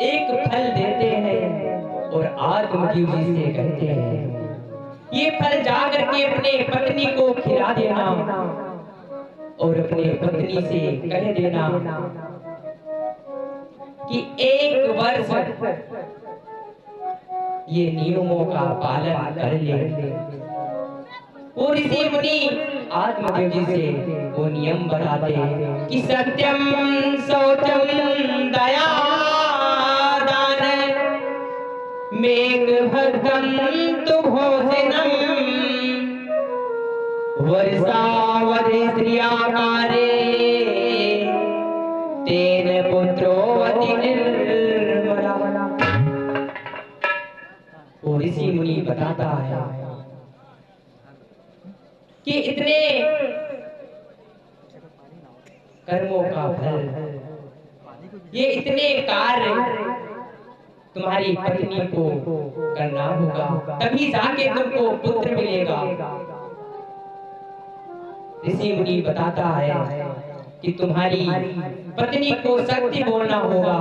एक फल देते हैं और आत्मजीव जी से कहते हैं ये फल जाकर के अपने पत्नी को खिला देना और अपने पत्नी से कह देना कि एक वर्ष ये नियमों का पालन कर ले। वो ऋषि मुनि आत्मदेव जी से वो नियम बताते हैं कि सत्यम शौचम दया दान मेघ भद्रम तु भोजनम वर्षावधि स्त्रियाकारे तेन पुत्रो अति निर्मला। वो ऋषि मुनि बताता है कि इतने कर्मों का फल, ये इतने कार्य तुम्हारी पत्नी को करना होगा, तभी जाके तुमको पुत्र मिलेगा। ऋषि मुनि बताता है कि तुम्हारी पत्नी को सत्य बोलना होगा,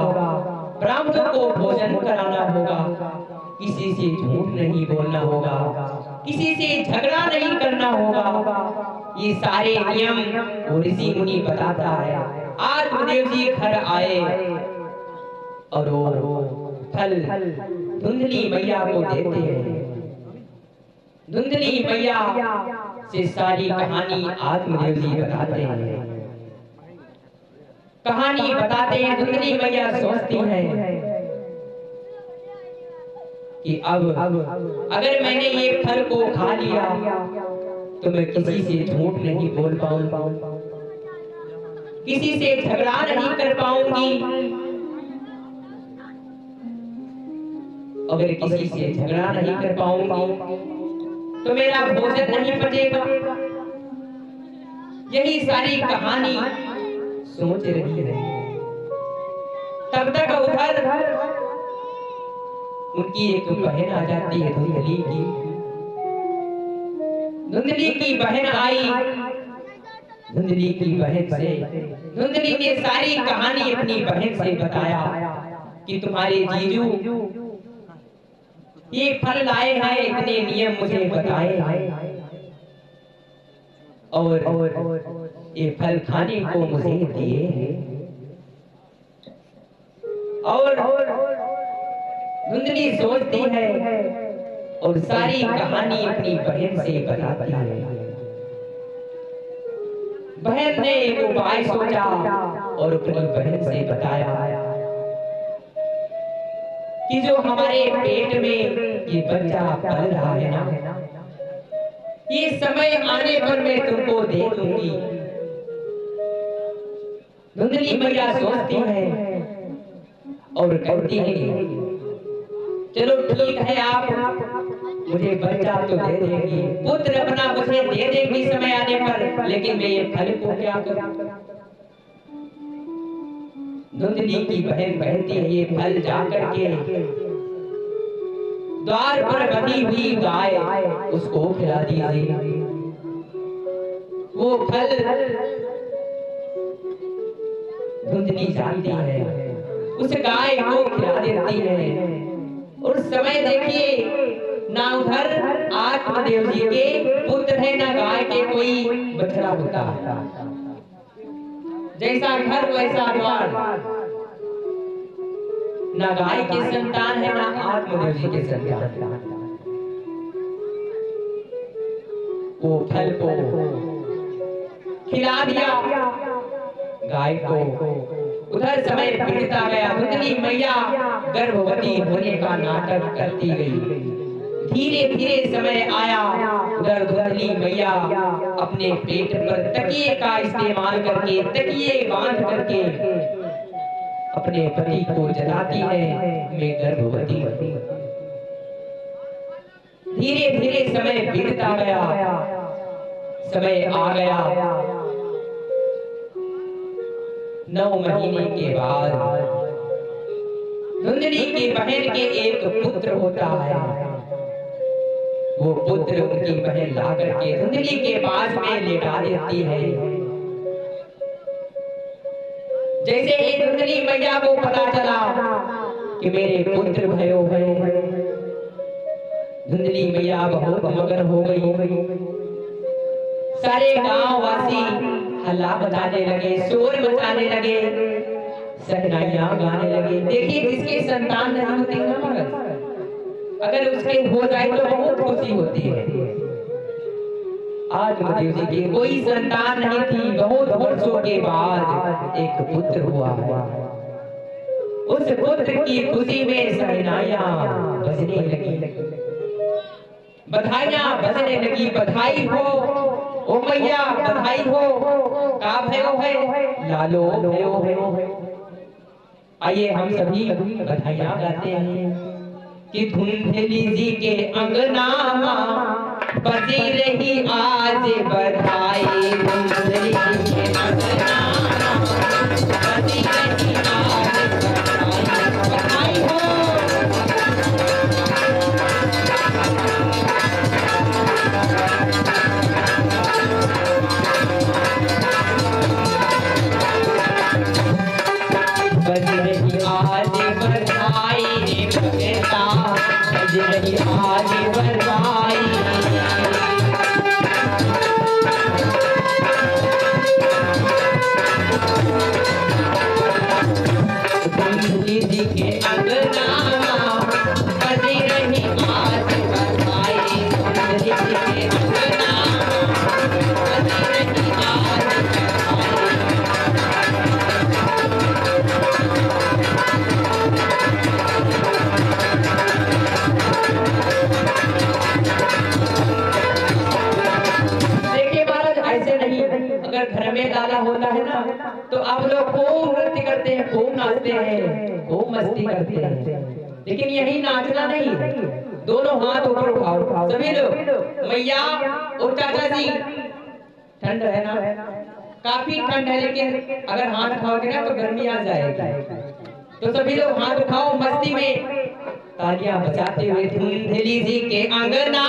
ब्राह्मणों को भोजन कराना होगा, किसी से झूठ नहीं बोलना होगा, किसी से झगड़ा नहीं करना होगा। ये सारे नियम वो ऋषि मुनि बताता है। आत्मदेव जी घर आए और वो फल धुंधली मैया को देते हैं। धुंधली मैया से सारी कहानी आत्मदेव जी बताते हैं। कहानी बताते हैं, धुंधली मैया सोचती है कि अब अगर मैंने ये फल को खा लिया तो मैं किसी से झूठ नहीं बोल पाऊंगी, किसी से झगड़ा नहीं कर पाऊंगी। अगर किसी से झगड़ा नहीं कर पाऊंगी तो मेरा भोजन नहीं पचेगा। यही सारी कहानी सोच रही है। तब तक उधर उनकी एक बहन आ जाती है, धुंधली की। धुंधली की बहन आई। धुंधली की बहन से धुंधली ने सारी कहानी अपनी बहन से बताया कि तुम्हारे जीजू ये फल लाए हैं, इतने नियम मुझे बताए हैं और ये फल खाने को मुझे दिए हैं। और धुंधली सोचती है और सारी कहानी अपनी बहन से बताती है। बहन ने एक उपाय सोचा और अपनी बहन से बताया कि जो हमारे पेट में ये बच्चा पल रहा है ना, ये समय आने पर मैं तुमको दे दूंगी। धुंधली मैया सोचती है और कहती है चलो ठीक है, आप मुझे बच्चा तो दे देंगी, पुत्र अपना मुझे दे देंगी समय आने पर, लेकिन मैं ये फल को क्या करूं? धुंधली की बहन कहती है ये फल जाकर के द्वार पर बंधी हुई गाय उसको खिला दीजिए। वो फल धुंधली जानती है, उस गाय को खिला देती है। और समय देखिए ना उधर आत्मदेव जी के पुत्र है ना गाय के कोई बछड़ा होता। जैसा घर वैसा द्वार, ना गाय के संतान है ना आत्मदेव जी के संतान। वो फल को खिला दिया गाय को। उधर समय बीतता गया। धुंधली मैया गर्भवती होने का नाटक करती गई। धीरे धीरे समय आया। उधर धुंधली मैया अपने पेट पर तकिए का इस्तेमाल करके, तकिए बांध करके अपने पति को जलाती है मैं गर्भवती। धीरे धीरे समय बीतता गया। समय आ गया 9 महीने के बाद धुंधली की बहन के एक पुत्र होता है। वो पुत्र उनकी बहन ला करके धुंधली के पास में लेटा देती है। जैसे ही धुंधली मैया को पता चला कि मेरे पुत्र भयो है। धुंधली मैया बहुत मगन हो गई। सारे गांव वासी हल्ला मचाने लगे, शोर मचाने लगे, सहनाइयां गाने लगे। देखिए जिसके संतान नहीं होती ना महाराज, अगर उसके हो जाए तो बहुत खुशी होती है। आज महादेव जी की कोई संतान नहीं थी, बहुत वर्षों के बाद एक पुत्र हुआ है। उस पुत्र की खुशी में सहनाइयां बजने लगी, बधाइयां बजने लगी। बधाई हो ओ मैया, बधाई हो। का भयो है? लालो भयो है। आइए हम सभी बधाइयां गाते हैं कि धुंधली जी के अंगना बजी रही आज बधाई। धुंधली जी के अंगना बजी रही आज बधाई। बधाई हो। बज रही आज बधाई भगता, बज रही आज बधाई। धुंधली जी के अंगना बज रही आज बधाई। धुंधली जी के अंगना बज रही आज बधाई। अगर घर में दादा होता है ना तो आप लोग खूब नृत्य करते हैं, खूब नाचते हैं, खूब मस्ती करते हैं। लेकिन यही नाचना नहीं, दोनों हाथ ऊपर उठाओ सभी लोग। मैया और चाचा जी, ठंड है ना, काफी ठंड है, लेकिन अगर हाथ उठाओगे ना तो गर्मी आ जाएगी। तो सभी लोग हाथ उठाओ, मस्ती में तालियां बजाते हुए। धुंधली जी के अंगना